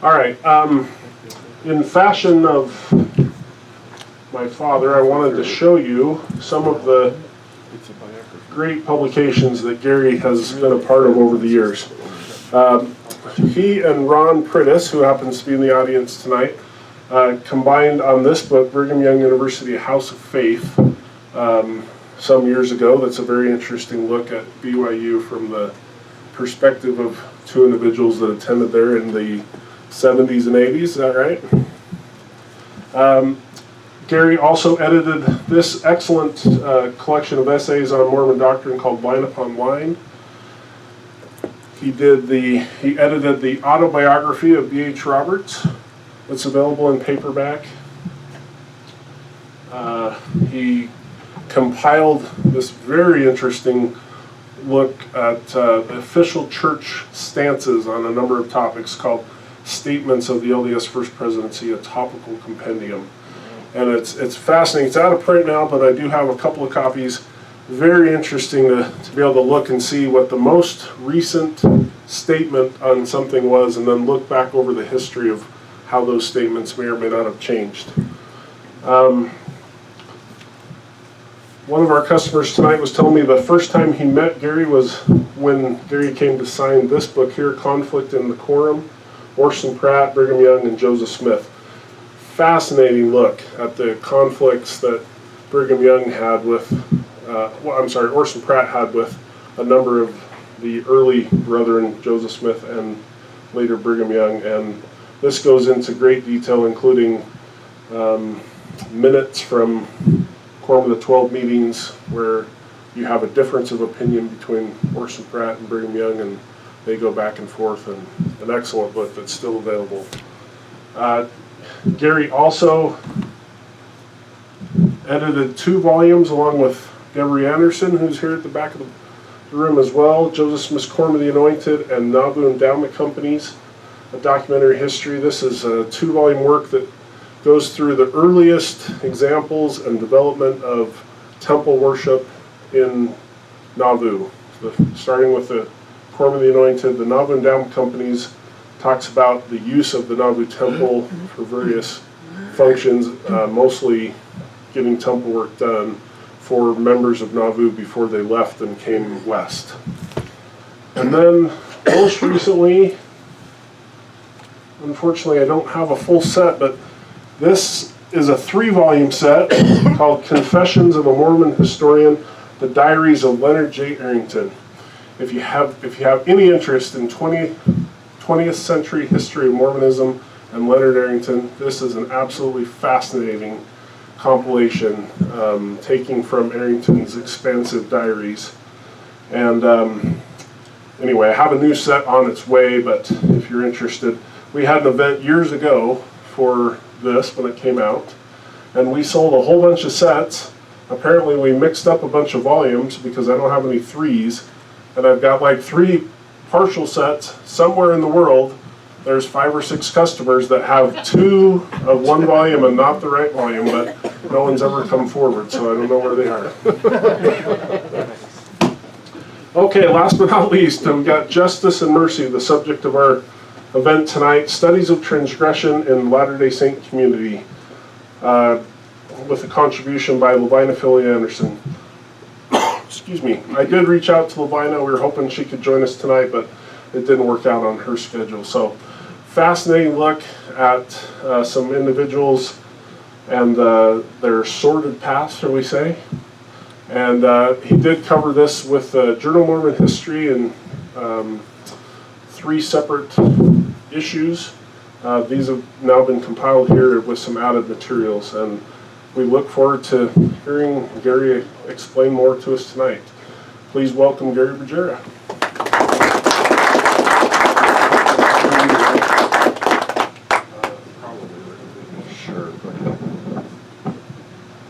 All right. In fashion of my father, I wanted to show you some of the great publications that Gary has been a part of over the years. He and Ron Prittis, who happens to be in the audience tonight, combined on this book, Brigham Young University House of Faith, some years ago. That's a very interesting look at BYU from the perspective of two individuals that attended there in the 70s and 80s. Is that right? Gary also edited this excellent collection of essays on Mormon doctrine called Line Upon Line. He edited the autobiography of B.H. Roberts that's available in paperback. He compiled this very interesting look at official church stances on a number of topics called Statements of the LDS First Presidency, a topical compendium. And it's fascinating. It's out of print now, but I do have a couple of copies. Very interesting to be able to look and see what the most recent statement on something was, and then look back over the history of how those statements may or may not have changed. One of our customers tonight was telling me the first time he met Gary was when Gary came to sign this book here, Conflict in the Quorum, Orson Pratt, Brigham Young, and Joseph Smith. Fascinating look at the conflicts that Brigham Young had with, Orson Pratt had with a number of the early brethren, Joseph Smith and later Brigham Young. And this goes into great detail, including minutes from Quorum of the 12 meetings where you have a difference of opinion between Orson Pratt and Brigham Young, and they go back and forth, and an excellent book that's still available. Gary also edited 2 volumes along with Deborah Anderson, who's here at the back of the room as well, Joseph Smith's Quorum of the Anointed and Nauvoo Endowment Company's A Documentary History. This is a 2-volume work that goes through the earliest examples and development of temple worship in Nauvoo. Starting with the Quorum of the Anointed, the Nauvoo Endowment Companies talks about the use of the Nauvoo Temple for various functions, mostly getting temple work done for members of Nauvoo before they left and came west. And then most recently, unfortunately I don't have a full set, but this is a 3-volume set called Confessions of a Mormon Historian, The Diaries of Leonard J. Arrington. If you have any interest in 20th century history of Mormonism and Leonard Arrington, this is an absolutely fascinating compilation, taking from Arrington's expansive diaries. And anyway, I have a new set on its way, but if you're interested, we had an event years ago for this when it came out, and we sold a whole bunch of sets. Apparently we mixed up a bunch of volumes because I don't have any 3s, and I've got like 3 partial sets somewhere in the world. There's 5 or 6 customers that have 2 of one volume and not the right volume, but no one's ever come forward, so I don't know where they are. Okay, last but not least, we've got Justice and Mercy, the subject of our event tonight, Studies of Transgression in Latter-day Saint Community, with a contribution by Levina Philly Anderson. Excuse me. I did reach out to Levina. We were hoping she could join us tonight, but it didn't work out on her schedule. So, fascinating look at some individuals and their sordid past, shall we say. And he did cover this with Journal of Mormon History and 3 separate issues. These have now been compiled here with some added materials, and we look forward to hearing Gary explain more to us tonight. Please welcome Gary Bergera. Sure.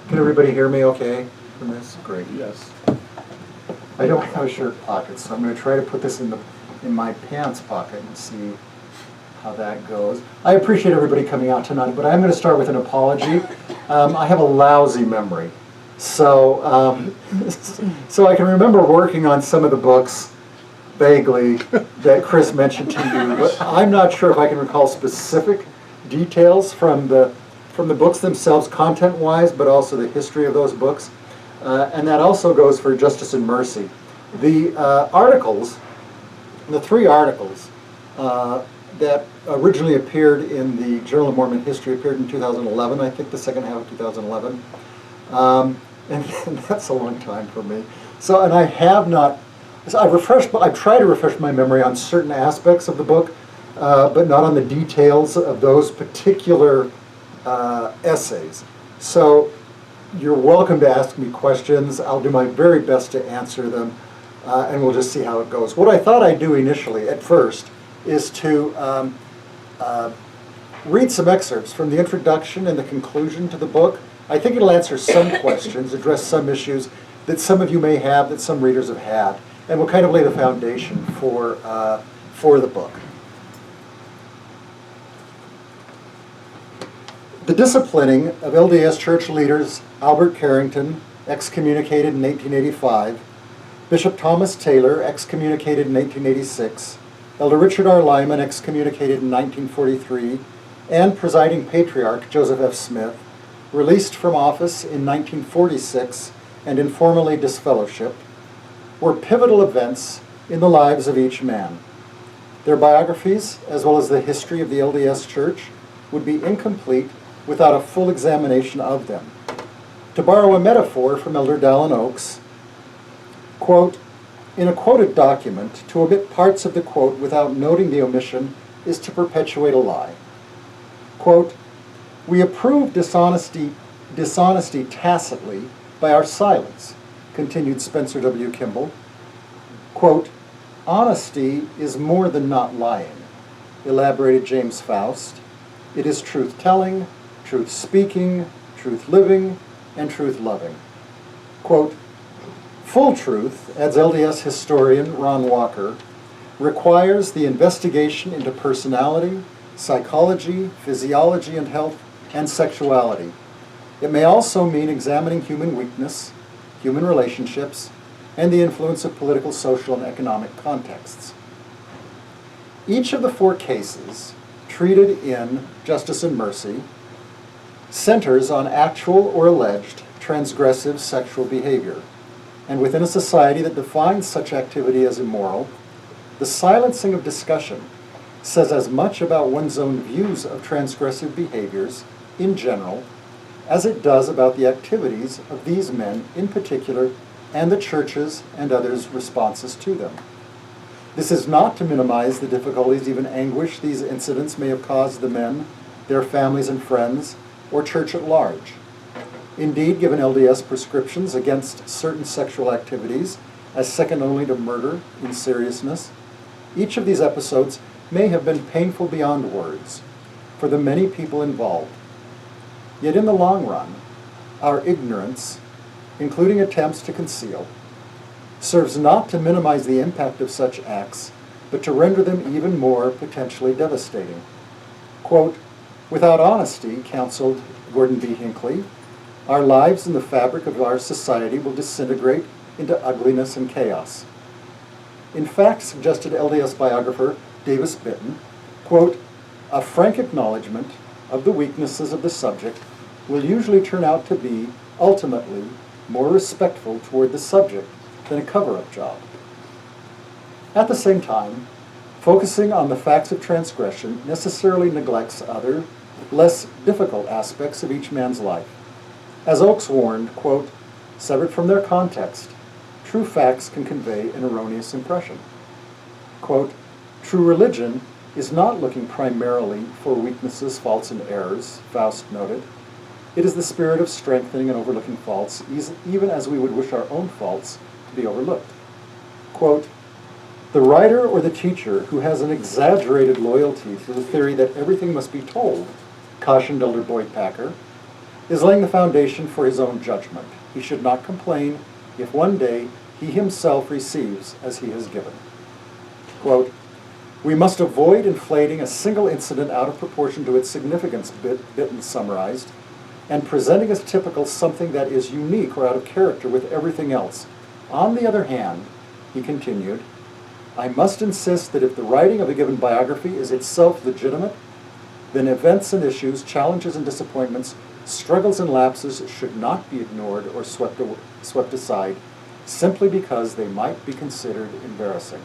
Can everybody hear me okay from this? Great. Yes. I don't have a shirt pocket, so I'm going to try to put this in my pants pocket and see how that goes. I appreciate everybody coming out tonight, but I'm going to start with an apology. I have a lousy memory, so I can remember working on some of the books vaguely that Chris mentioned to you, but I'm not sure if I can recall specific details from the books themselves, content-wise, but also the history of those books. And that also goes for Justice and Mercy. The articles, the 3 articles that originally appeared in the Journal of Mormon History appeared in 2011, I think the second half of 2011. And that's a long time for me. So, and I have not, so I've tried to refresh my memory on certain aspects of the book, but not on the details of those particular essays. So you're welcome to ask me questions. I'll do my very best to answer them, and we'll just see how it goes. What I thought I'd do initially, at first, is to read some excerpts from the introduction and the conclusion to the book. I think it'll answer some questions, address some issues that some of you may have, that some readers have had, and will kind of lay the foundation for the book. The disciplining of LDS church leaders Albert Carrington, excommunicated in 1885, Bishop Thomas Taylor, excommunicated in 1886, Elder Richard R. Lyman, excommunicated in 1943, and presiding patriarch Joseph F. Smith, released from office in 1946 and informally disfellowshipped, were pivotal events in the lives of each man. Their biographies, as well as the history of the LDS Church, would be incomplete without a full examination of them. To borrow a metaphor from Elder Dallin Oaks, quote, in a quoted document, to omit parts of the quote without noting the omission is to perpetuate a lie. Quote, we approve dishonesty tacitly by our silence, continued Spencer W. Kimball. Quote, honesty is more than not lying, elaborated James Faust. It is truth-telling, truth-speaking, truth-living, and truth-loving. Quote, full truth, adds LDS historian Ron Walker, requires the investigation into personality, psychology, physiology and health, and sexuality. It may also mean examining human weakness, human relationships, and the influence of political, social, and economic contexts. Each of the 4 cases treated in Justice and Mercy centers on actual or alleged transgressive sexual behavior, and within a society that defines such activity as immoral, the silencing of discussion says as much about one's own views of transgressive behaviors in general as it does about the activities of these men in particular and the churches and others' responses to them. This is not to minimize the difficulties, even anguish, these incidents may have caused the men, their families and friends, or church at large. Indeed, given LDS prescriptions against certain sexual activities as second only to murder in seriousness, each of these episodes may have been painful beyond words for the many people involved. Yet in the long run, our ignorance, including attempts to conceal, serves not to minimize the impact of such acts, but to render them even more potentially devastating. Quote, without honesty, counseled Gordon B. Hinckley, our lives and the fabric of our society will disintegrate into ugliness and chaos. In fact, suggested LDS biographer Davis Bitton, quote, a frank acknowledgement of the weaknesses of the subject will usually turn out to be, ultimately, more respectful toward the subject than a cover-up job. At the same time, focusing on the facts of transgression necessarily neglects other, less difficult aspects of each man's life. As Oakes warned, quote, severed from their context, true facts can convey an erroneous impression. Quote, true religion is not looking primarily for weaknesses, faults, and errors, Faust noted. It is the spirit of strengthening and overlooking faults, even as we would wish our own faults to be overlooked. Quote, the writer or the teacher who has an exaggerated loyalty to the theory that everything must be told, cautioned Elder Boyd Packer, is laying the foundation for his own judgment. He should not complain if one day he himself receives as he has given. Quote, we must avoid inflating a single incident out of proportion to its significance, Bitton summarized, and presenting as typical something that is unique or out of character with everything else. On the other hand, he continued, I must insist that if the writing of a given biography is itself legitimate, then events and issues, challenges and disappointments, struggles and lapses should not be ignored or swept aside simply because they might be considered embarrassing.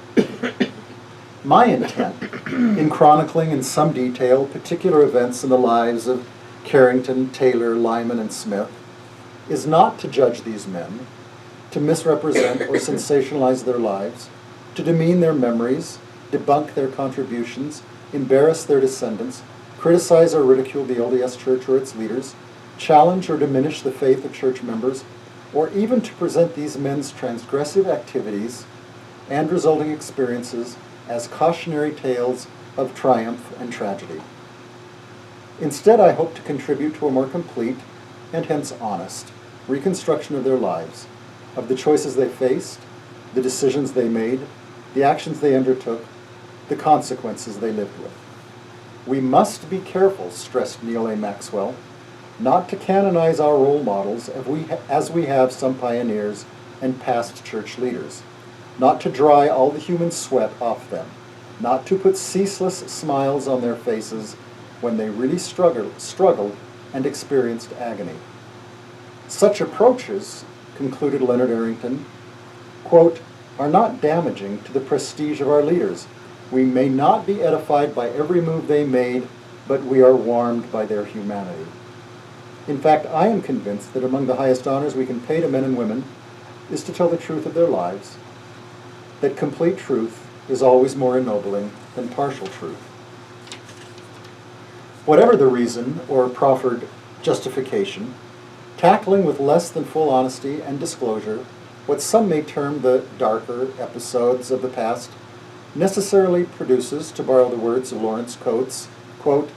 My intent in chronicling in some detail particular events in the lives of Carrington, Taylor, Lyman, and Smith is not to judge these men, to misrepresent or sensationalize their lives, to demean their memories, debunk their contributions, embarrass their descendants, criticize or ridicule the LDS Church or its leaders, challenge or diminish the faith of church members, or even to present these men's transgressive activities and resulting experiences as cautionary tales of triumph and tragedy. Instead, I hope to contribute to a more complete, and hence honest, reconstruction of their lives, of the choices they faced, the decisions they made, the actions they undertook, the consequences they lived with. We must be careful, stressed Neal A. Maxwell, not to canonize our role models as we have some pioneers and past church leaders, not to dry all the human sweat off them, not to put ceaseless smiles on their faces when they really struggled and experienced agony. Such approaches, concluded Leonard Arrington, quote, are not damaging to the prestige of our leaders. We may not be edified by every move they made, but we are warmed by their humanity. In fact, I am convinced that among the highest honors we can pay to men and women is to tell the truth of their lives, that complete truth is always more ennobling than partial truth. Whatever the reason or proffered justification, tackling with less than full honesty and disclosure what some may term the darker episodes of the past necessarily produces, to borrow the words of Lawrence Coates, quote,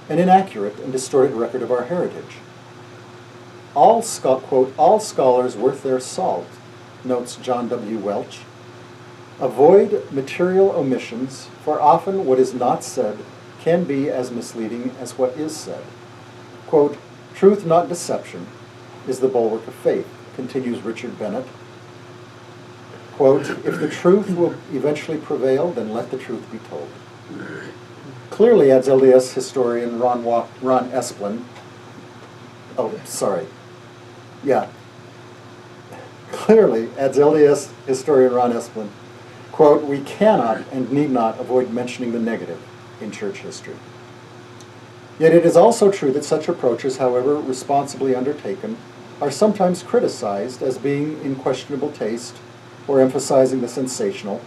an inaccurate and distorted record of our heritage. Quote, all scholars worth their salt, notes John W. Welch, avoid material omissions, for often what is not said can be as misleading as what is said. Quote, truth, not deception, is the bulwark of faith, continues Richard Bennett. Quote, if the truth will eventually prevail, then let the truth be told. Clearly, adds LDS historian Ron Esplin, Clearly, adds LDS historian Ron Esplin, quote, we cannot and need not avoid mentioning the negative in church history. Yet it is also true that such approaches, however responsibly undertaken, are sometimes criticized as being in questionable taste or emphasizing the sensational,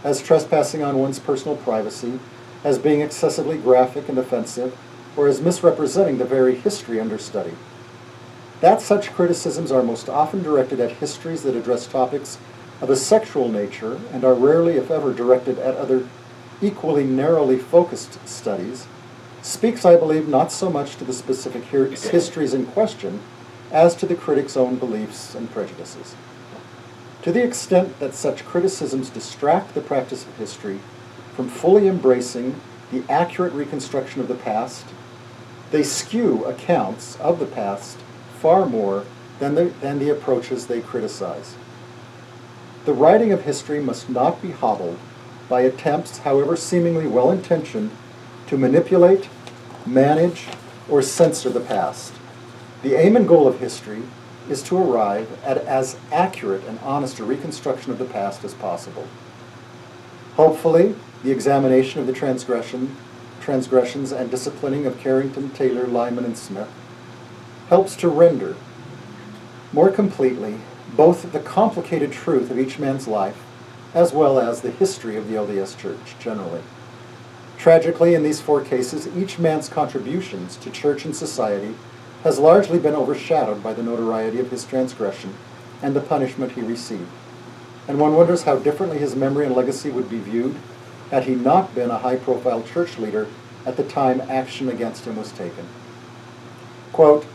as trespassing on one's personal privacy, as being excessively graphic and offensive, or as misrepresenting the very history under study. That such criticisms are most often directed at histories that address topics of a sexual nature and are rarely, if ever, directed at other equally narrowly focused studies, speaks, I believe, not so much to the specific histories in question as to the critic's own beliefs and prejudices. To the extent that such criticisms distract the practice of history from fully embracing the accurate reconstruction of the past, they skew accounts of the past far more than the approaches they criticize. The writing of history must not be hobbled by attempts, however seemingly well-intentioned, to manipulate, manage, or censor the past. The aim and goal of history is to arrive at as accurate and honest a reconstruction of the past as possible. Hopefully, the examination of the transgressions and disciplining of Carrington, Taylor, Lyman, and Smith helps to render more completely both the complicated truth of each man's life as well as the history of the LDS Church generally. Tragically, in these four cases, each man's contributions to church and society has largely been overshadowed by the notoriety of his transgression and the punishment he received. And one wonders how differently his memory and legacy would be viewed had he not been a high-profile church leader at the time action against him was taken. Quote,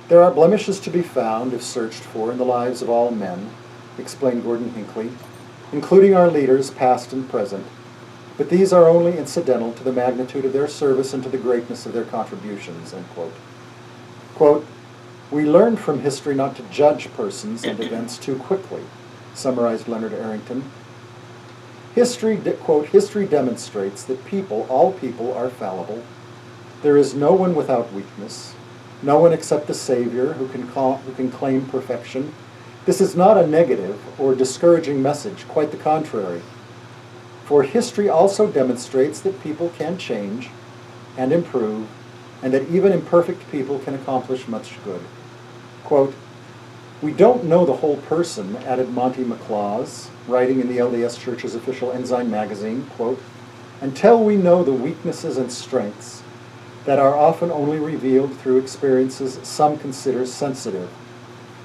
there are blemishes to be found, if searched for, in the lives of all men, explained Gordon Hinckley, including our leaders, past and present, but these are only incidental to the magnitude of their service and to the greatness of their contributions, end quote. Quote, we learn from history not to judge persons and events too quickly, summarized Leonard Arrington. Quote, history demonstrates that all people are fallible. There is no one without weakness, no one except the Savior who can claim perfection. This is not a negative or discouraging message, quite the contrary. For history also demonstrates that people can change and improve, and that even imperfect people can accomplish much good. Quote, we don't know the whole person, added Monty McLaws, writing in the LDS Church's official Ensign magazine, quote, until we know the weaknesses and strengths that are often only revealed through experiences some consider sensitive.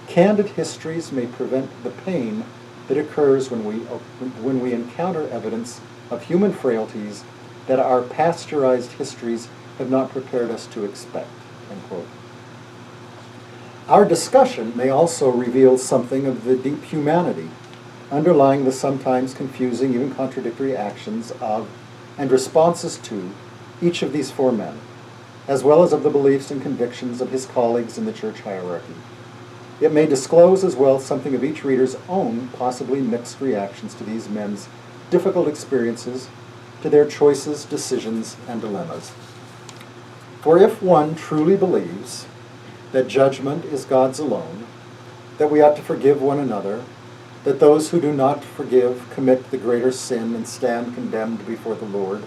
Candid histories may prevent the pain that occurs when we encounter evidence of human frailties that our pasteurized histories have not prepared us to expect, end quote. Our discussion may also reveal something of the deep humanity underlying the sometimes confusing, even contradictory actions of and responses to each of these four men, as well as of the beliefs and convictions of his colleagues in the church hierarchy. It may disclose as well something of each reader's own possibly mixed reactions to these men's difficult experiences, to their choices, decisions, and dilemmas. For if one truly believes that judgment is God's alone, that we ought to forgive one another, that those who do not forgive commit the greater sin and stand condemned before the Lord,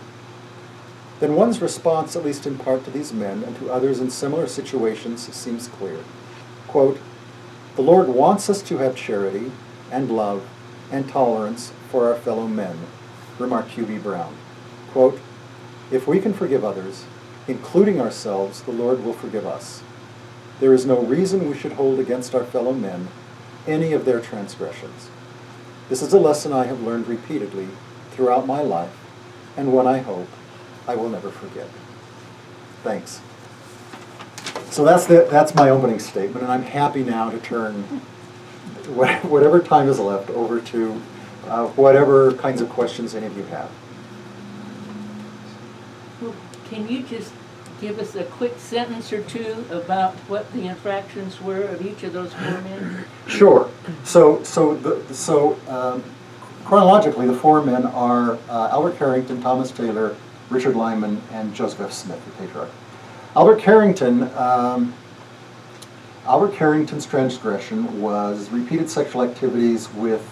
then one's response, at least in part to these men and to others in similar situations, seems clear. Quote, the Lord wants us to have charity and love and tolerance for our fellow men, remarked Hugh B. Brown. Quote, if we can forgive others, including ourselves, the Lord will forgive us. There is no reason we should hold against our fellow men any of their transgressions. This is a lesson I have learned repeatedly throughout my life, and one I hope I will never forget. Thanks. So that's my opening statement, and I'm happy now to turn whatever time is left over to whatever kinds of questions any of you have. Well, can you just give us a quick sentence or two about what the infractions were of each of those four men? Sure. So chronologically, the four men are Albert Carrington, Thomas Taylor, Richard Lyman, and Joseph F. Smith, the patriarch. Albert Carrington's transgression was repeated sexual activities with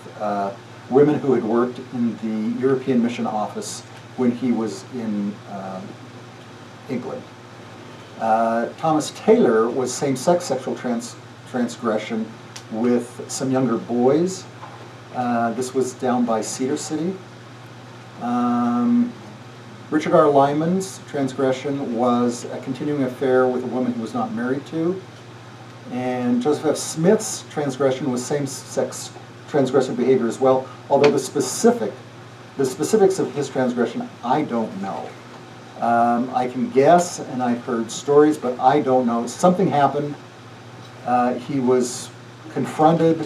women who had worked in the European Mission Office when he was in England. Thomas Taylor was same-sex sexual transgression with some younger boys. This was down by Cedar City. Richard R. Lyman's transgression was a continuing affair with a woman he was not married to. And Joseph F. Smith's transgression was same-sex transgressive behavior as well, although the specifics of his transgression I don't know. I can guess, and I've heard stories, but I don't know. Something happened. He was confronted,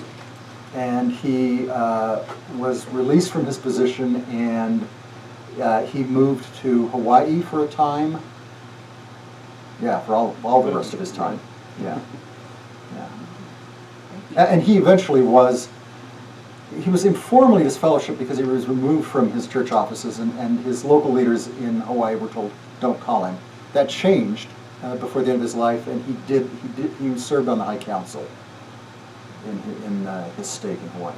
and he was released from his position, and he moved to Hawaii for a time. Yeah, for all the rest of his time. Yeah. And he eventually was informally disfellowshipped because he was removed from his church offices, and his local leaders in Hawaii were told, don't call him. That changed before the end of his life, and he served on the High Council in his stake in Hawaii.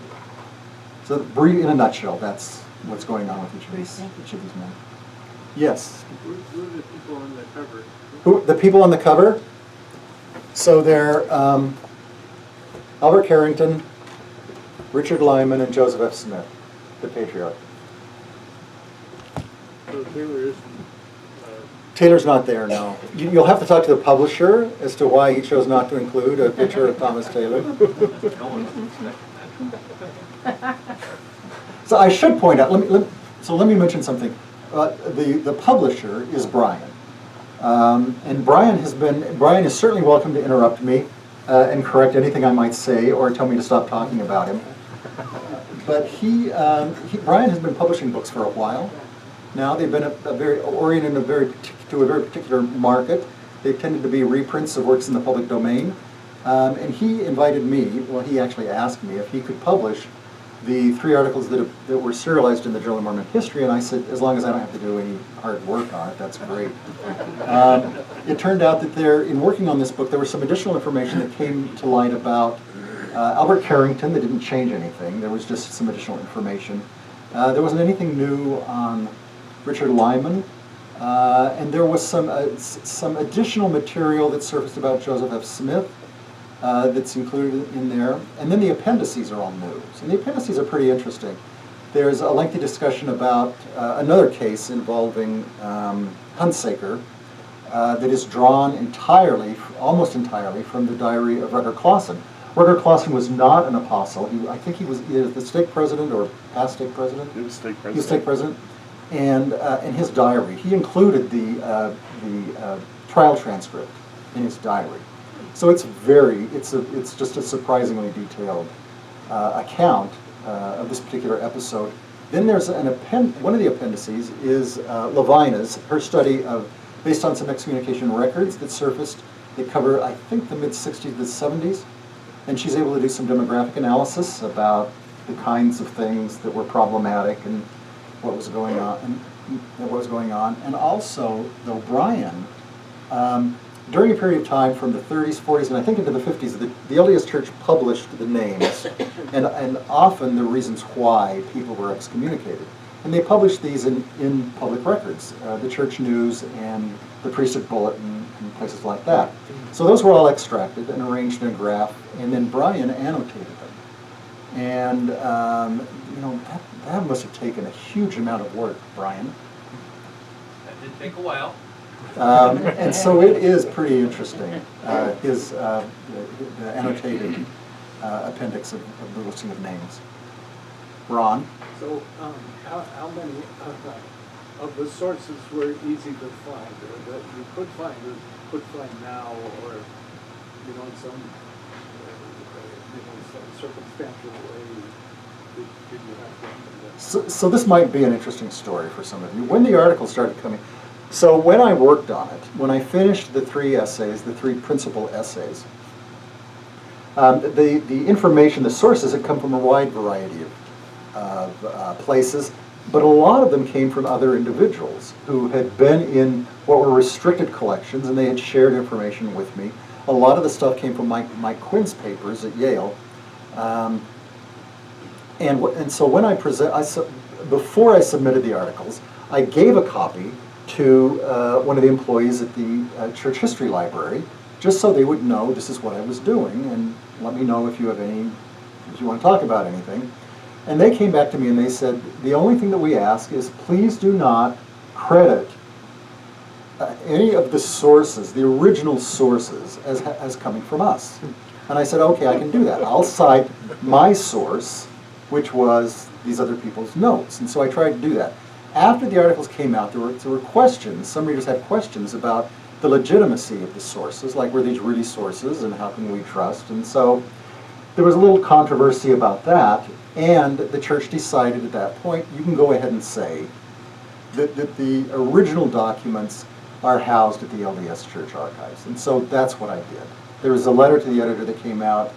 So in a nutshell, that's what's going on with each of these men. Yes? Who are the people on the cover? The people on the cover? So they're Albert Carrington, Richard Lyman, and Joseph F. Smith, the patriarch. So Taylor is, Taylor's not there, no. You'll have to talk to the publisher as to why he chose not to include a picture of Thomas Taylor. So I should point out, let me mention something. The publisher is Brian. And Brian is certainly welcome to interrupt me and correct anything I might say or tell me to stop talking about him. But Brian has been publishing books for a while. Now they've been very oriented to a very particular market. They've tended to be reprints of works in the public domain. And he invited me, well, he actually asked me if he could publish the 3 articles that were serialized in the Journal of Mormon History, and I said, as long as I don't have to do any hard work on it, that's great. It turned out that in working on this book, there was some additional information that came to light about Albert Carrington that didn't change anything. There was just some additional information. There wasn't anything new on Richard Lyman, and there was some additional material that surfaced about Joseph F. Smith that's included in there. And then the appendices are all new. And the appendices are pretty interesting. There's a lengthy discussion about another case involving Hunsaker that is drawn entirely, almost entirely, from the diary of Rutger Clausen. Rutger Clausen was not an apostle. I think he was either the stake president or past stake president. He was stake president. He was stake president. And in his diary, he included the trial transcript in his diary. So it's just a surprisingly detailed account of this particular episode. Then there's one of the appendices is Levina's, her study based on some excommunication records that surfaced that cover, I think, the mid-60s to the 70s. And she's able to do some demographic analysis about the kinds of things that were problematic and what was going on. And also, O'Brien, during a period of time from the 30s, 40s, and I think into the 50s, the LDS Church published the names and often the reasons why people were excommunicated. And they published these in public records, the Church News and the Priesthood Bulletin and places like that. So those were all extracted and arranged in a graph, and then Brian annotated them. And that must have taken a huge amount of work, Brian. That did take a while. And so it is pretty interesting, the annotated appendix of the listing of names. Ron? So, how many of the sources were easy to find, or that you could find now, or in some circumstantial way? Did you have to? So this might be an interesting story for some of you. When the article started coming, so when I worked on it, when I finished the 3 essays, the 3 principal essays, the information, the sources had come from a wide variety of places, but a lot of them came from other individuals who had been in what were restricted collections, and they had shared information with me. A lot of the stuff came from Mike Quinn's papers at Yale. And so when before I submitted the articles, I gave a copy to one of the employees at the Church History Library, just so they would know this is what I was doing, and let me know if you want to talk about anything. And they came back to me and they said, the only thing that we ask is please do not credit any of the sources, the original sources, as coming from us. And I said, okay, I can do that. I'll cite my source, which was these other people's notes. And so I tried to do that. After the articles came out, there were questions. Some readers had questions about the legitimacy of the sources, like were these really sources and how can we trust? And so there was a little controversy about that, and the church decided at that point, you can go ahead and say that the original documents are housed at the LDS Church Archives. And so that's what I did. There was a letter to the editor that came out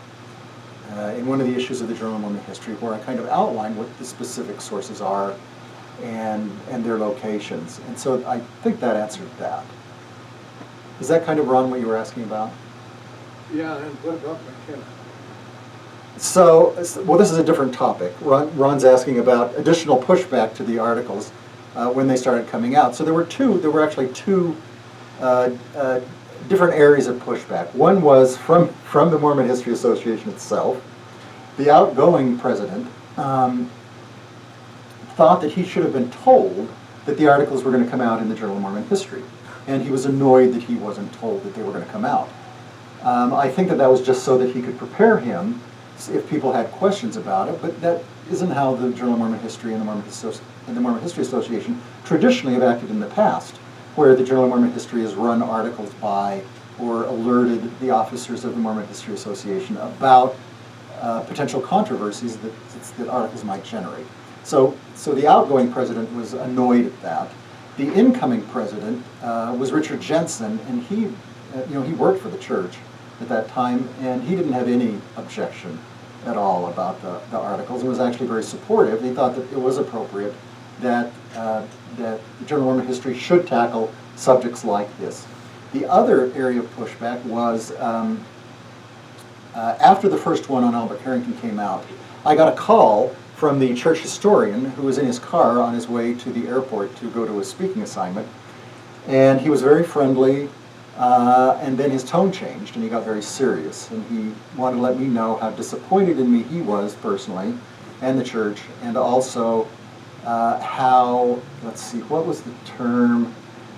in one of the issues of the Journal of Mormon History where I kind of outlined what the specific sources are and their locations. And so I think that answered that. Is that kind of, Ron, what you were asking about? Yeah, and what about McKenna? So, well, this is a different topic. Ron's asking about additional pushback to the articles when they started coming out. So there were actually two different areas of pushback. One was from the Mormon History Association itself. The outgoing president thought that he should have been told that the articles were going to come out in the Journal of Mormon History. And he was annoyed that he wasn't told that they were going to come out. I think that was just so that he could prepare him if people had questions about it, but that isn't how the Journal of Mormon History and the Mormon History Association traditionally have acted in the past, where the Journal of Mormon History has run articles by or alerted the officers of the Mormon History Association about potential controversies that articles might generate. So the outgoing president was annoyed at that. The incoming president was Richard Jensen, and he worked for the church at that time, and he didn't have any objection at all about the articles and was actually very supportive. He thought that it was appropriate that that Journal of Mormon History should tackle subjects like this. The other area of pushback was after the first one on Albert Harrington came out, I got a call from the church historian who was in his car on his way to the airport to go to a speaking assignment. And he was very friendly, and then his tone changed and he got very serious. And he wanted to let me know how disappointed in me he was personally, and the church, and also how, let's see, what was the term?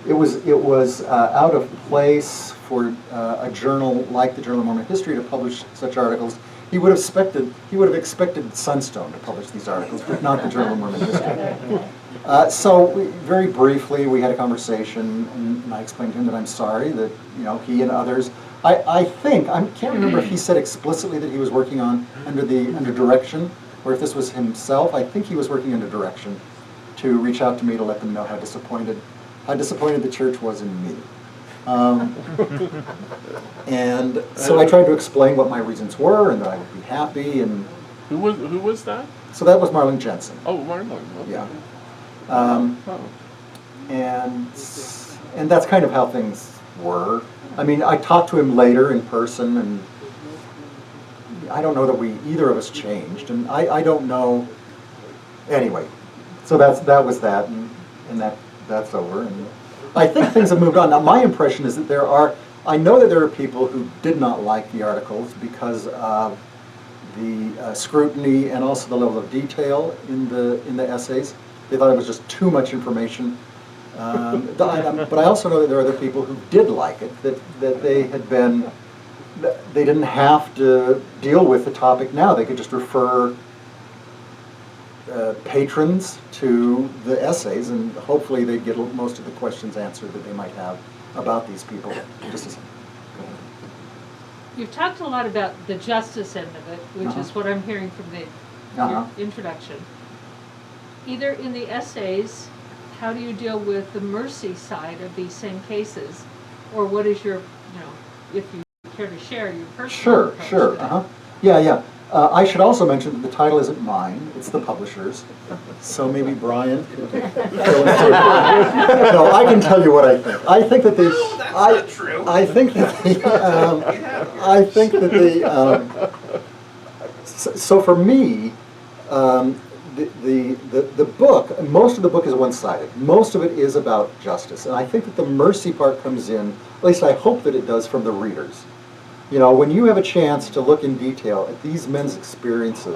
It was out of place for a journal like the Journal of Mormon History to publish such articles. He would have expected Sunstone to publish these articles, but not the Journal of Mormon History. Very briefly, we had a conversation, and I explained to him that I'm sorry that he and others. I can't remember if he said explicitly that he was working on under direction, or if this was himself. I think he was working under direction to reach out to me to let them know how disappointed the church was in me. And so I tried to explain what my reasons were and that I would be happy. And Who was that? so that was Marlon Jensen. Oh, Marlon. Okay. Yeah. Oh. And that's kind of how things were. I mean, I talked to him later in person, and I don't know that either of us changed, and I don't know. Anyway, so that was that, and that's over. And I think things have moved on. Now, my impression is that I know that there are people who did not like the articles because of the scrutiny and also the level of detail in the essays. They thought it was just too much information. But I also know that there are other people who did like it, that they didn't have to deal with the topic now. They could just refer patrons to the essays, and hopefully they'd get most of the questions answered that they might have about these people. You've talked a lot about the justice end of it, which is what I'm hearing from your introduction. Either in the essays, how do you deal with the mercy side of these same cases, or what is your, if you care to share your personal approach Sure. to that? Yeah. I should also mention that the title isn't mine; it's the publisher's. So maybe Brian could. No, I can tell you what I think. I think that That's not true. I think that So for me, the book, most of the book is one-sided. Most of it is about justice, and I think that the mercy part comes in. At least I hope that it does from the readers. When you have a chance to look in detail at these men's experiences,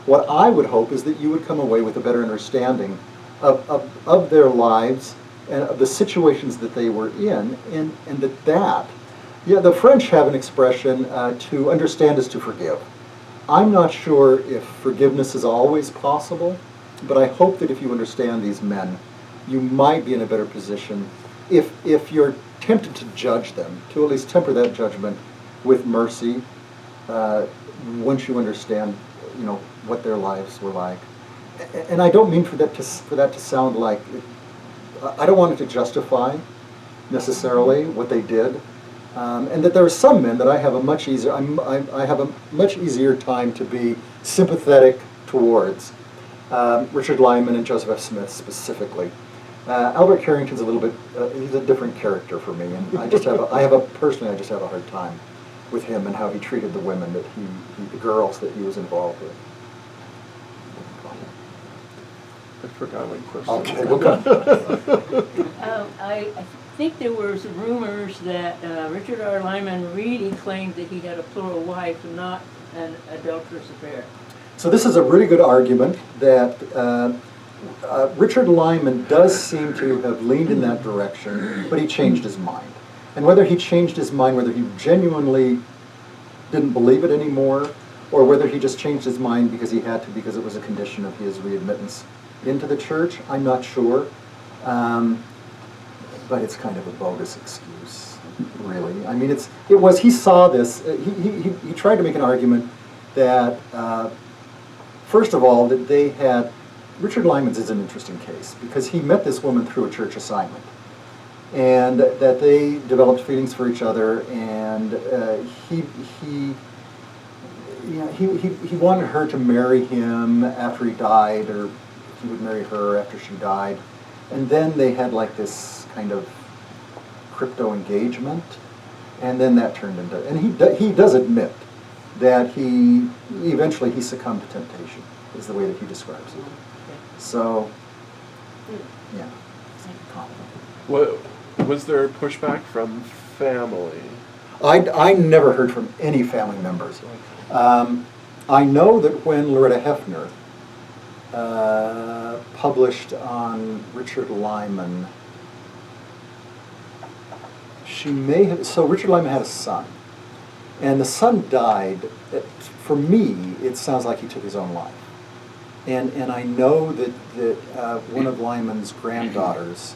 what I would hope is that you would come away with a better understanding of their lives and of the situations that they were in, and the French have an expression, to understand is to forgive. I'm not sure if forgiveness is always possible, but I hope that if you understand these men, you might be in a better position, if you're tempted to judge them, to at least temper that judgment with mercy, once you understand, what their lives were like. And I don't mean for that to sound like, I don't want it to justify necessarily what they did, and that there are some men that I have a much easier, I have a much easier time to be sympathetic towards. Richard Lyman and Joseph F. Smith specifically. Albert Carrington's a little bit, he's a different character for me, and I just have a hard time with him and how he treated the women the girls that he was involved with. I forgot what question. Okay, we'll go. I think there was rumors that Richard R. Lyman really claimed that he had a plural wife, not an adulterous affair. So this is a really good argument that Richard Lyman does seem to have leaned in that direction, but he changed his mind. And whether he changed his mind, whether he genuinely didn't believe it anymore, or whether he just changed his mind because he had to, because it was a condition of his readmittance into the church, I'm not sure. But it's kind of a bogus excuse, really. I mean, he saw this, he tried to make an argument that, first of all, that Richard Lyman's is an interesting case, because he met this woman through a church assignment. And that they developed feelings for each other, and he wanted her to marry him after he died, or he would marry her after she died. And then they had like this kind of crypto engagement, and then that turned into, and he does admit that he eventually succumbed to temptation, is the way that he describes it. So, yeah. What, was there pushback from family? I never heard from any family members. I know that when Loretta Hefner published on Richard Lyman, she may have, so Richard Lyman had a son, and the son died. For me, it sounds like he took his own life. And I know that one of Lyman's granddaughters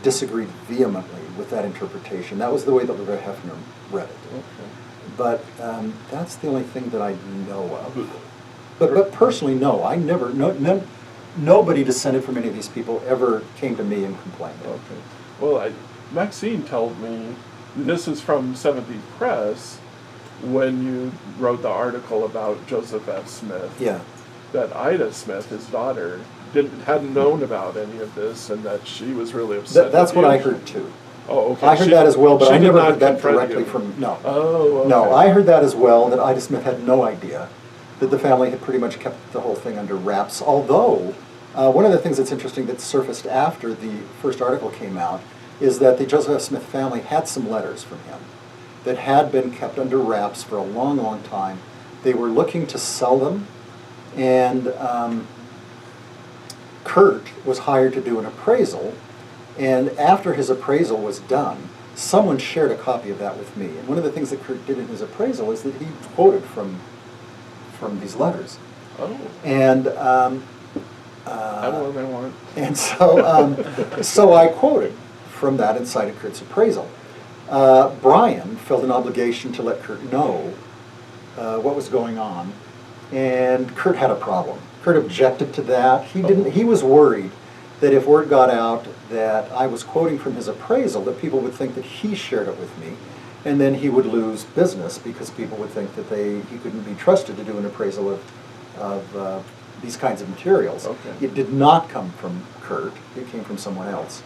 disagreed vehemently with that interpretation. That was the way that Loretta Hefner read it. Okay. But that's the only thing that I know of. But personally, no. I never, nobody descended from any of these people ever came to me and complained. Okay. Well, Maxine told me, this is from 70 Press, when you wrote the article about Joseph F. Smith. Yeah. That Ida Smith, his daughter, hadn't known about any of this, and that she was really upset. That's with what you. I heard too. Oh, okay. I heard that as well, but she I did never not heard that confront directly you. from, no. Oh, okay. No, I heard that as well, that Ida Smith had no idea, that the family had pretty much kept the whole thing under wraps. Although, one of the things that's interesting that surfaced after the first article came out is that the Joseph F. Smith family had some letters from him that had been kept under wraps for a long, long time. They were looking to sell them, and Kurt was hired to do an appraisal, and after his appraisal was done, someone shared a copy of that with me. And one of the things that Kurt did in his appraisal is that he quoted from these letters. Oh. And I want. and so I quoted from that and cited Kurt's appraisal. Brian felt an obligation to let Kurt know what was going on, and Kurt had a problem. Kurt objected to that. He didn't. He was worried that if word got out that I was quoting from his appraisal, that people would think that he shared it with me, and then he would lose business because people would think that he couldn't be trusted to do an appraisal of these kinds of materials. Okay. It did not come from Kurt. It came from someone else.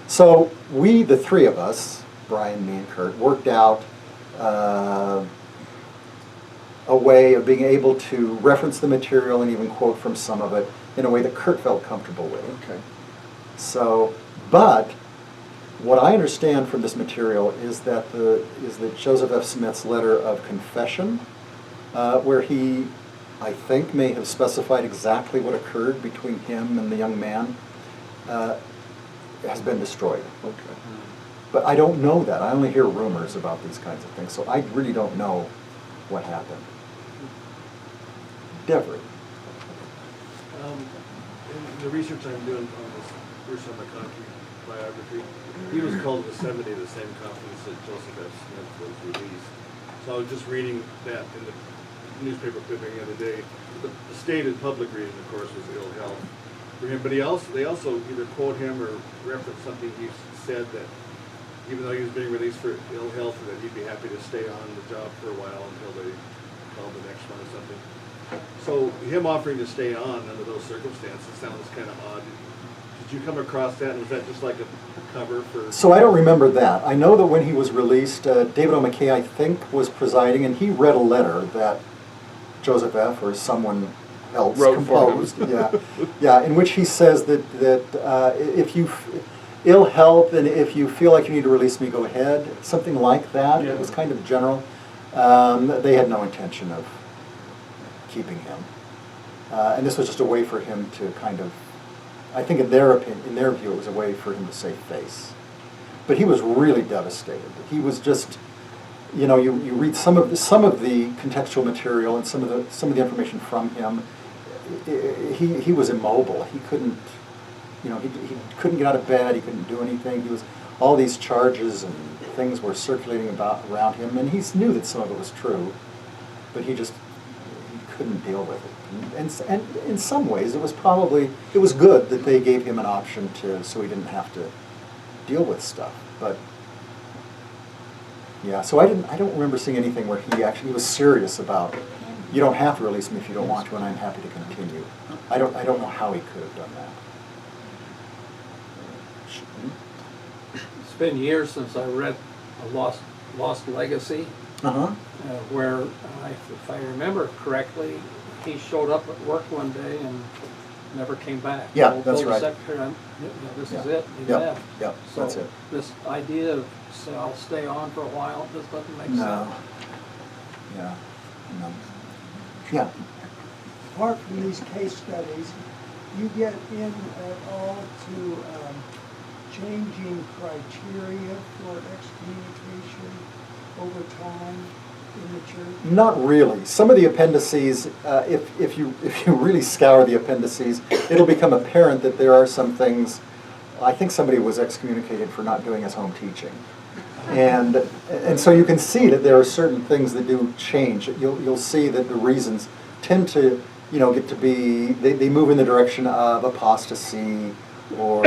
So we, the three of us, Brian, me, and Kurt, worked out a way of being able to reference the material and even quote from some of it in a way that Kurt felt comfortable with. Okay. So, but what I understand from this material is that Joseph F. Smith's letter of confession, where he, I think, may have specified exactly what occurred between him and the young man, has been destroyed. Okay. But I don't know that. I only hear rumors about these kinds of things, so I really don't know what happened. Deborah. In the research I'm doing on this Bruce McConkie biography, he was called to the 70 at the same conference that Joseph F. Smith was released. So I was just reading that in the newspaper clipping the other day. The stated public reason, of course, was ill health for him. But they also either quote him or reference something he said that even though he was being released for ill health, that he'd be happy to stay on the job for a while until they called the next one or something. So him offering to stay on under those circumstances sounds kind of odd. Did you come across that, and was that just like a cover for... So I don't remember that. I know that when he was released, David O. McKay, I think, was presiding, and he read a letter that Joseph F. or someone else Wrote composed. Yeah, in which he says that if you ill health and if you feel like you need to release me, go ahead. Something like that. Yeah. It was kind of general. They had no intention of keeping him, and this was just a way for him to kind of, I think in their opinion, in their view, it was a way for him to save face. But he was really devastated. He was just, you read some of the contextual material and some of the information from him. He was immobile. He couldn't, he couldn't get out of bed. He couldn't do anything. All these charges and things were circulating around him, and he knew that some of it was true, but he couldn't deal with it. And in some ways, it was good that they gave him an option so he didn't have to deal with stuff. But yeah, so I don't remember seeing anything where he was serious about you don't have to release me if you don't want to, and I'm happy to continue. I don't know how he could have done that. It's been years since I read A Lost Legacy, Uh-huh. where, if I remember correctly, he showed up at work one day and never came back. Yeah, Told that's the right. secretary, this is Yeah. it, he Yep, left. yep, So that's it. this idea of, say, I'll stay on for a while, just doesn't make No. sense. Yeah. No. Yeah. Apart from these case studies, you get in at all to changing criteria for excommunication over time in the church? Not really. Some of the appendices, if you really scour the appendices, it'll become apparent that there are some things. I think somebody was excommunicated for not doing his home teaching, and so you can see that there are certain things that do change. You'll see that the reasons tend to get to be they move in the direction of apostasy or.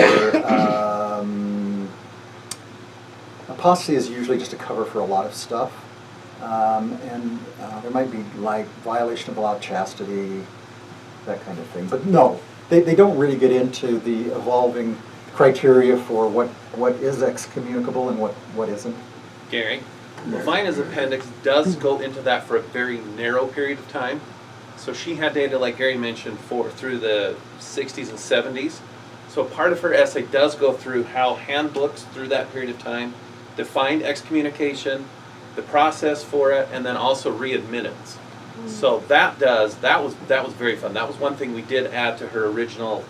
Apostasy is usually just a cover for a lot of stuff. And there might be like violation of the law of chastity, that kind of thing. But no, they don't really get into the evolving criteria for what is excommunicable and what isn't. Gary, Levinas appendix does go into that for a very narrow period of time. So she had data, like Gary mentioned, through the 60s and 70s. So part of her essay does go through how handbooks through that period of time defined excommunication, the process for it, and then also readmittance. So that was very fun. That was one thing we did add to her original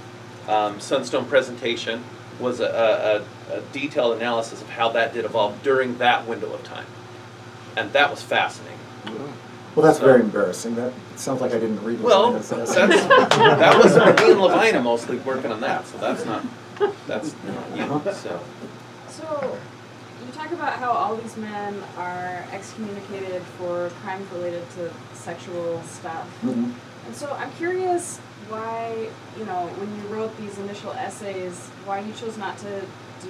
Sunstone presentation, was a detailed analysis of how that did evolve during that window of time, and that was fascinating. Well, that's very embarrassing. That it sounds like I didn't read. Well, Levina's that essay. was me and Levina mostly working on that, so that's so. So, you talk about how all these men are excommunicated for crimes related to sexual stuff. Mhm. And so I'm curious why, when you wrote these initial essays, why you chose not to do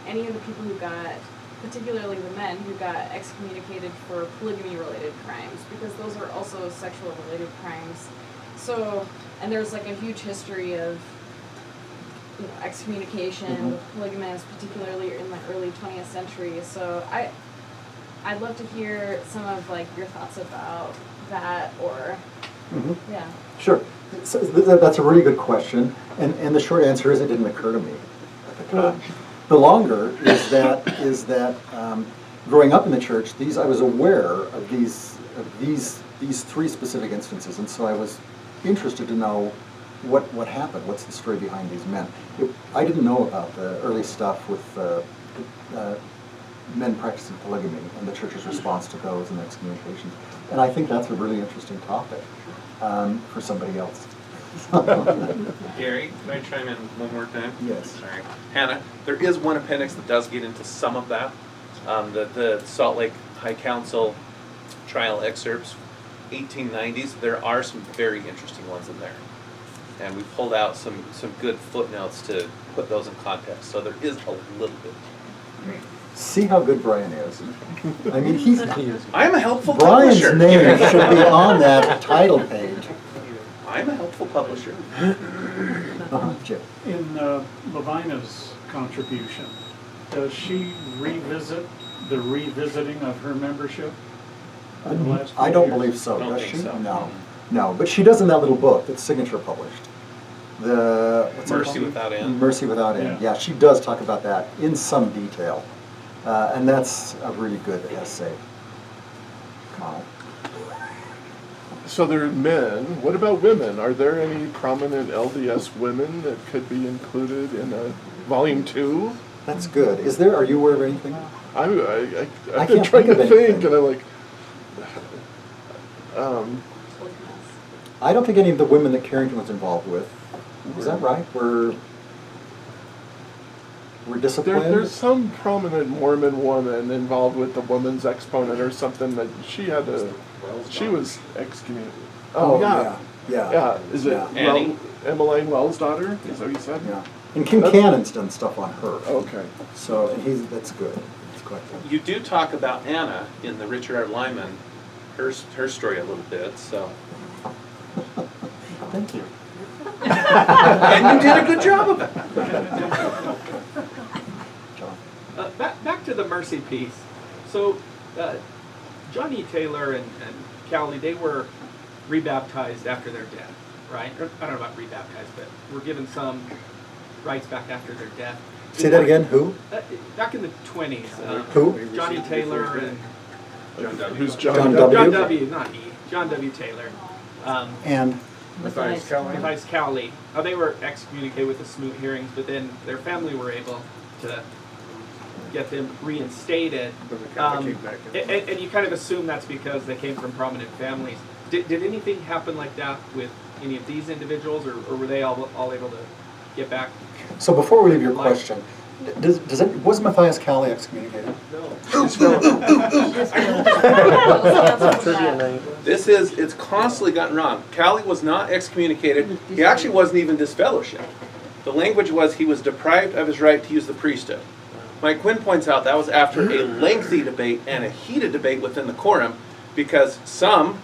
any of the people who got, particularly the men who got excommunicated for polygamy-related crimes, because those are also sexual-related crimes. So, and there's like a huge history of excommunication with polygamists, particularly in the early 20th century. So I'd love to hear some of like your thoughts about that, or yeah. Sure. So that's a really good question, and the short answer is it didn't occur to me at the time. The longer is that growing up in the church, I was aware of these three specific instances, and so I was interested to know what happened. What's the story behind these men? I didn't know about the early stuff with men practicing polygamy and the church's response to those and excommunications. And I think that's a really interesting topic for somebody else. Gary, can I chime in one more time? Yes. Sorry. Hannah, there is one appendix that does get into some of that. The Salt Lake High Council trial excerpts, 1890s, there are some very interesting ones in there. And we pulled out some good footnotes to put those in context. So there is a little bit. See how good Brian is. I mean, I'm a helpful Brian's publisher. name should be on that title page. I'm a helpful publisher. Jim. In Levina's contribution, does she revisit the revisiting of her membership? in the last I few don't years? believe so, I don't does think she? so. No, but she does in that little book that's Signature published. What's it Mercy called? Without End. Mercy Without End. Yeah. Yeah, she does talk about that in some detail. And that's a really good essay. Connell. So there are men. What about women? Are there any prominent LDS women that could be included in a volume 2? That's good. Are you aware of anything? I've I been can't trying think to of think, anything. and I'm like, I don't think any of the women that Carrington was involved with, is that right? Were disciplined? there's some prominent Mormon woman involved with the Woman's Exponent or something that she was excommunicated. Oh, yeah. Yeah, is it Yeah. Annie? Emmeline Wells' daughter? Is that what you said? Yeah. And Kim Cannon's done stuff on her. Okay. So that's good. It's quite good. You do talk about Anna in the Richard R. Lyman her story a little bit. So, Thank you. and you did a good job of it. John. Back to the mercy piece. So, Johnny Taylor and Cowley, they were rebaptized after their death, right? Or, I don't know about rebaptized, but were given some rights back after their death. Say that again, who? Back in the 20s. Who? Johnny Taylor and John W. Who's John John W. John W. Not E. John W. Taylor. And Matthias Matthias Cowley. They were excommunicated with the Smoot hearings, but then their family were able to get them reinstated. And you kind of assume that's because they came from prominent families. Did anything happen like that with any of these individuals, or were they all able to get back? so before we leave your question, was Matthias Cowley excommunicated? It's constantly gotten wrong. Cowley was not excommunicated. He actually wasn't even disfellowshipped. The language was he was deprived of his right to use the priesthood. Mike Quinn points out that was after a lengthy debate and a heated debate within the quorum, because some,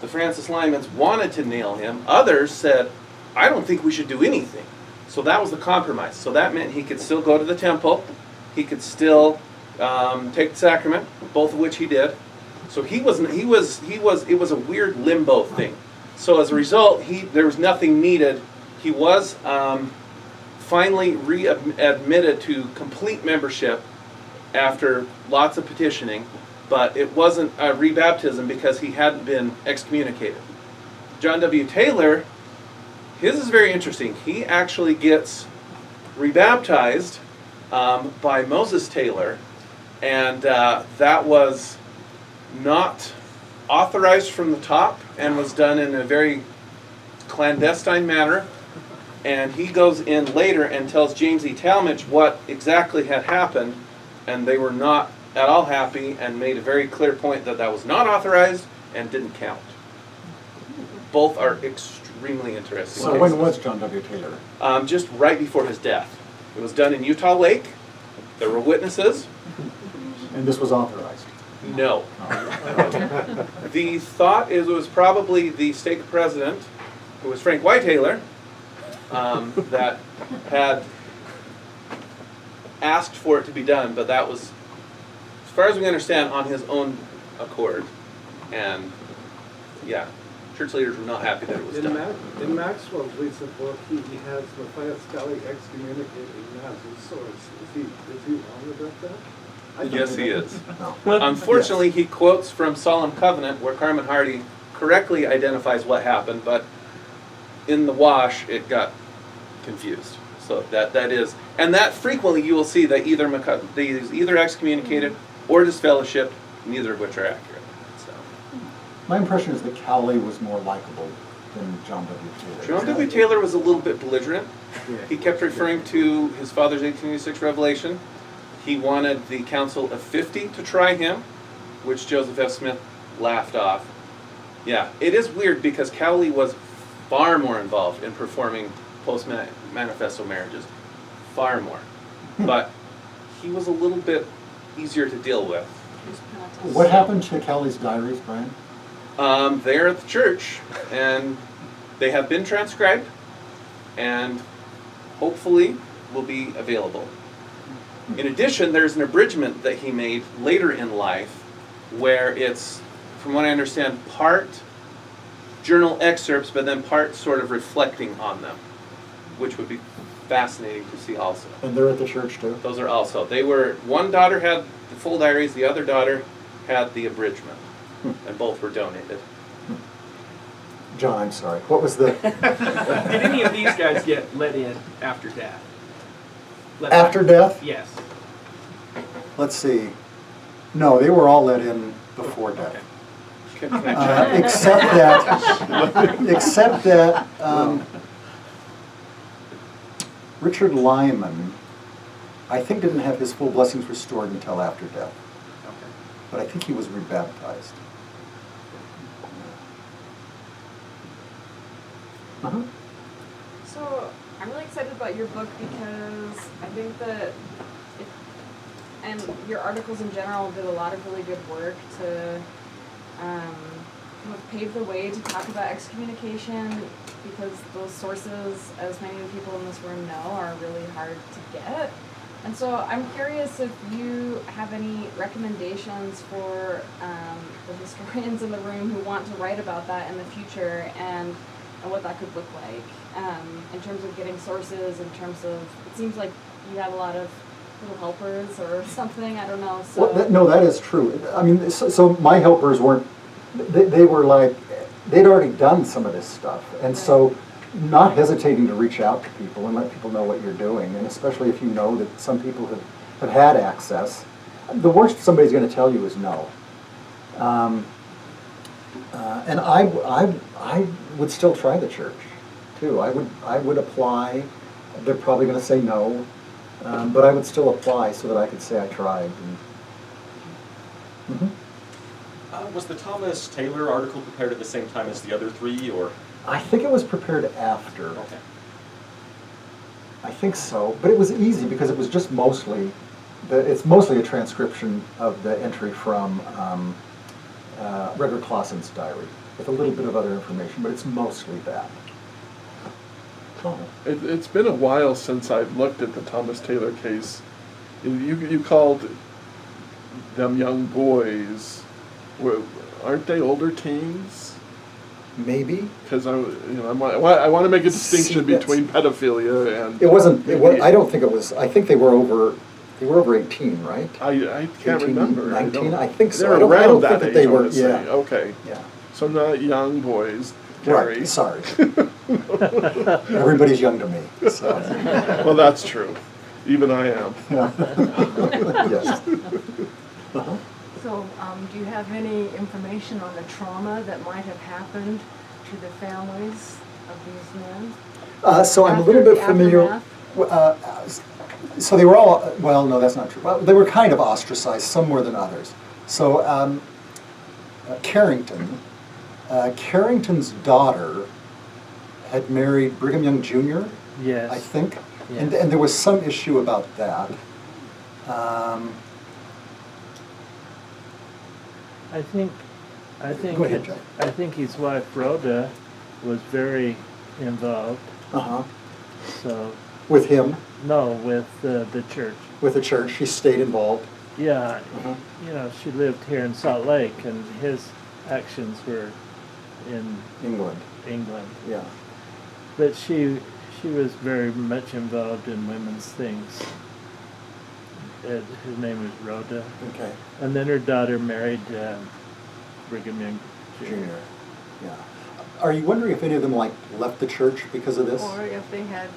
the Francis Lymans, wanted to nail him. Others said, I don't think we should do anything. So that was the compromise. So that meant he could still go to the temple. He could still take the sacrament, both of which he did. So it was a weird limbo thing. So as a result, there was nothing needed. He was finally readmitted to complete membership after lots of petitioning, but it wasn't a rebaptism because he hadn't been excommunicated. John W. Taylor, his is very interesting. He actually gets rebaptized by Moses Taylor, and that was not authorized from the top and was done in a very clandestine manner. And he goes in later and tells James E. Talmage what exactly had happened, and they were not at all happy and made a very clear point that that was not authorized and didn't count. Both are extremely interesting. So when was John W. Taylor? Just right before his death. It was done in Utah Lake. There were witnesses. And this was authorized? No. The thought is it was probably the stake president, who was Frank Whitetailor, that had asked for it to be done, but that was, as far as we understand, on his own accord. And yeah, church leaders were not happy that it was done. In Maxwell's recent book, he has Matthias Cowley excommunicated Nazis. So is he wrong about that? Yes, he is. Unfortunately, he quotes from Solemn Covenant, where Carmen Hardy correctly identifies what happened, but in the wash, it got confused. So that is, and that frequently you will see that either excommunicated or disfellowshipped, neither of which are accurate. So. My impression is that Cowley was more likable than John W. Taylor. John W. Taylor was a little bit belligerent. He kept referring to his father's 1886 revelation. He wanted the Council of 50 to try him, which Joseph F. Smith laughed off. Yeah, it is weird because Cowley was far more involved in performing post-manifesto marriages. Far more. But he was a little bit easier to deal with. What happened to Cowley's diaries, Brian? They're at the church, and they have been transcribed, and hopefully will be available. In addition, there's an abridgment that he made later in life, where it's, from what I understand, part journal excerpts, but then part sort of reflecting on them, which would be fascinating to see also. And they're at the church too? Those are also. One daughter had the full diaries, the other daughter had the abridgment, and both were donated. John, I'm sorry. What was the... Did any of these guys get let in after death? After death? Yes. Let's see. No, they were all let in before death. Except that Richard Lyman, I think, didn't have his full blessings restored until after death. Okay. But I think he was rebaptized. Uh-huh. So I'm really excited about your book because I think that and your articles in general did a lot of really good work to kind of pave the way to talk about excommunication, because those sources, as many of the people in this room know, are really hard to get. And so I'm curious if you have any recommendations for the historians in the room who want to write about that in the future, and what that could look like in terms of getting sources, in terms of, it seems like you have a lot of little helpers or something, I don't know. So. Well, no, that is true. I mean, so my helpers weren't, they were like, they'd already done some of this stuff. And so not hesitating to reach out to people and let people know what you're doing, and especially if you know that some people have had access. The worst somebody's going to tell you is no. And I would still try the church too. I would apply. They're probably going to say no, but I would still apply so that I could say I tried. Was the Thomas Taylor article prepared at the same time as the other three, or? I think it was prepared after. Okay. I think so, but it was easy because it was just mostly, it's mostly a transcription of the entry from Redder Clausen's diary, with a little bit of other information, but it's mostly that. Oh. It's been a while since I've looked at the Thomas Taylor case. You called them young boys. Aren't they older teens? Maybe. Because I want to make a distinction between pedophilia and. It wasn't. I don't think it was. I think they were over. They were over 18, right? I can't 18, remember. 19, I think so. They're I don't around think that age. they were. Yeah. Yeah. Okay. Yeah. So not young boys. Gary. Right. Sorry. Everybody's young to me. So. Well, that's true. Even I am. Yes. Uh-huh. So, do you have any information on the trauma that might have happened to the families of these men? So I'm a little bit familiar. So they were all, well, no, that's not true. Well, they were kind of ostracized, some more than others. So Carrington's daughter had married Brigham Young Jr., yes. I think. Yes. And there was some issue about that. I think Go ahead, Joe. I think his wife Rhoda was very involved. Uh-huh. So With him? no, with the church. With the church, she stayed involved. Yeah, Uh-huh. you know, she lived here in Salt Lake, and his actions were in England. England. Yeah. But she was very much involved in women's things. His name was Rhoda. Okay. And then her daughter married Brigham Young Jr. Junior. Yeah. Are you wondering if any of them left the church because of this? Or if they had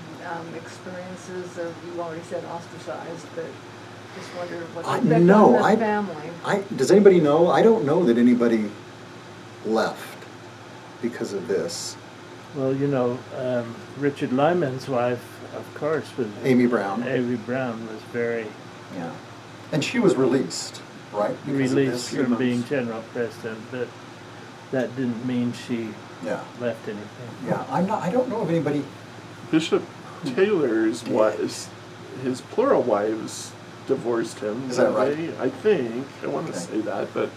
experiences of, you already said ostracized, but just wonder what the effect on the family. Does anybody know? I don't know that anybody left because of this. Well, you know, Richard Lyman's wife, of course, was Amy Brown. Amy Brown was very Yeah. And she was released, right? Because of released this? from being general president, but that didn't mean she Yeah. left anything. Yeah. I don't know of anybody. Bishop Taylor's wives, his plural wives, divorced him. Is that right? I think. I want to Okay. say that, but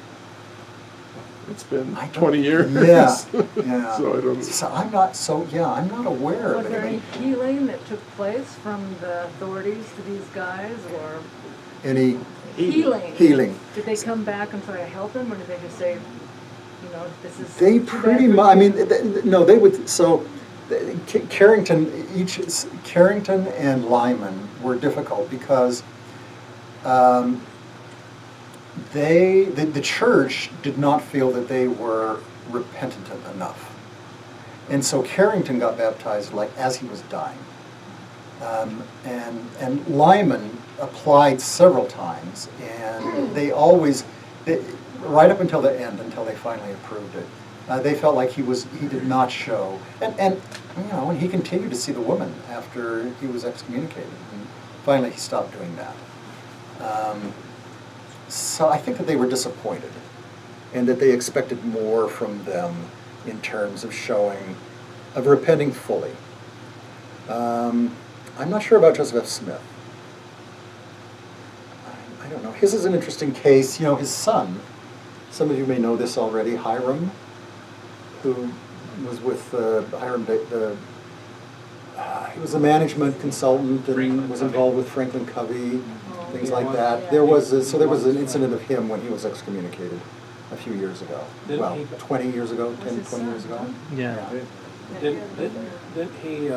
it's been 20 years. Yeah. Yeah. So I don't. So I'm not aware Was of there any anybody. healing that took place from the authorities to these guys, or Any healing? healing. Did they come back and try to help him, or did they just say, you know, this is They too bad pretty for much, I you? mean, no, they would, so Carrington and Lyman were difficult because the church did not feel that they were repentant enough. And so Carrington got baptized as he was dying. And Lyman applied several times, and they always, right up until the end, until they finally approved it, they felt like he did not show, and and he continued to see the woman after he was excommunicated, and finally he stopped doing that. So I think that they were disappointed, and that they expected more from them in terms of repenting fully. I'm not sure about Joseph F. Smith. I don't know. His is an interesting case. His son some of you may know this already, Hiram, who was with Hiram, he was a management consultant and was involved with Franklin Covey, things like that. There was an incident of him when he was excommunicated a few years ago. Well, 20 years ago, 10, 20 years ago. Yeah. Didn't he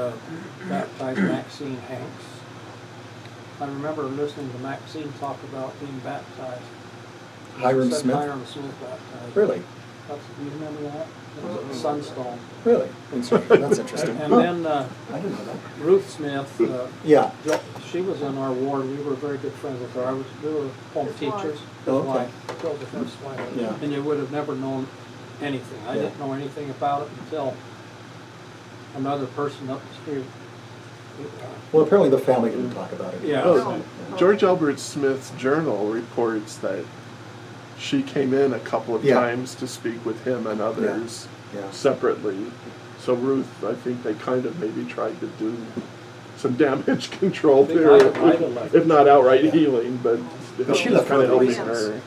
baptize Maxine Hanks? I remember listening to Maxine talk about being baptized. Hiram Said Smith? Hiram Smith baptized. Really? Do you remember that? It was at Sunstone. Really? That's interesting. And then I didn't know that. Ruth Smith. Yeah. She was in our ward. We were very good friends with her. We were home teachers. Oh, okay. Joseph F's wife. Yeah. And you would have never known anything. I didn't know anything about it until another person up the street. Well, apparently the family didn't talk about it. Yeah. Oh, George Albert Smith's journal reports that she came in a couple of times to speak with him and others separately. So Ruth, I think they kind of maybe tried to do some damage control there, if not outright healing, but she left kind of for other helping reasons. her.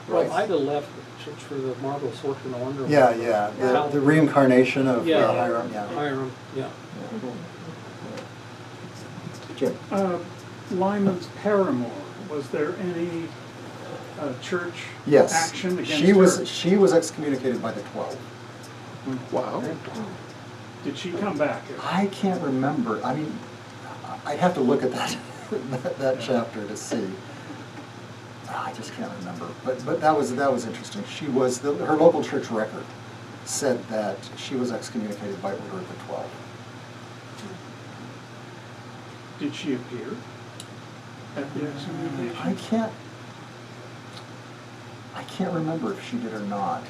Well, I'd have left the church for the marvelous work in the wonder. The reincarnation of Hiram. Hiram, yeah. Jim. Lyman's paramour, was there any church Yes. action against her? She was excommunicated by the 12. Wow. Did she come back? I can't remember. I mean, I'd have to look at that that chapter to see. I just can't remember. But that was interesting. She was her local church record said that she was excommunicated by order of the 12. Did she appear at the excommunication? I can't remember if she did or not.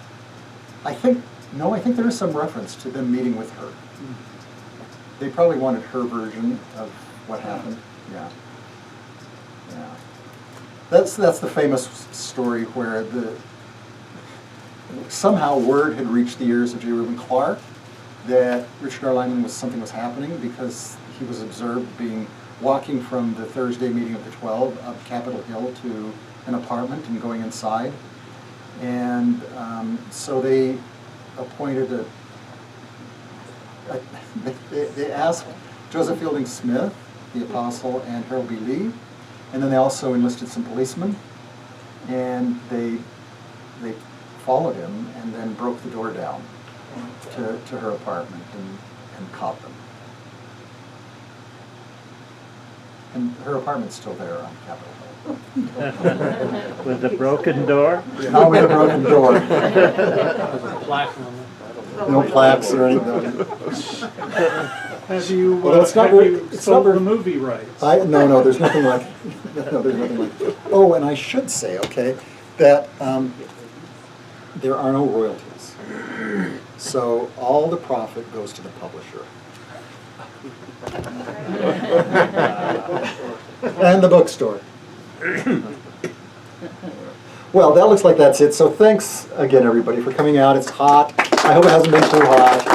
I think there is some reference to them meeting with her. They probably wanted her version of what happened. Yeah. That's the famous story where somehow word had reached the ears of J. Reuben Clark that Richard R. Lyman something was happening, because he was observed walking from the Thursday meeting of the 12 up Capitol Hill to an apartment and going inside. And so they appointed they asked Joseph Fielding Smith, the apostle, and Harold B. Lee, and then they also enlisted some policemen, and they followed him and then broke the door down to her apartment and caught them. And her apartment's still there on Capitol Hill. With the broken door? Not with a broken door. There's a plaque on it. No plaques or anything. Have you, Well, sold the movie rights? No, there's nothing like. Oh, and I should say, that there are no royalties. So all the profit goes to the publisher. And the bookstore. Well, that looks like that's it. So thanks again, everybody, for coming out. It's hot. I hope it hasn't been too hot.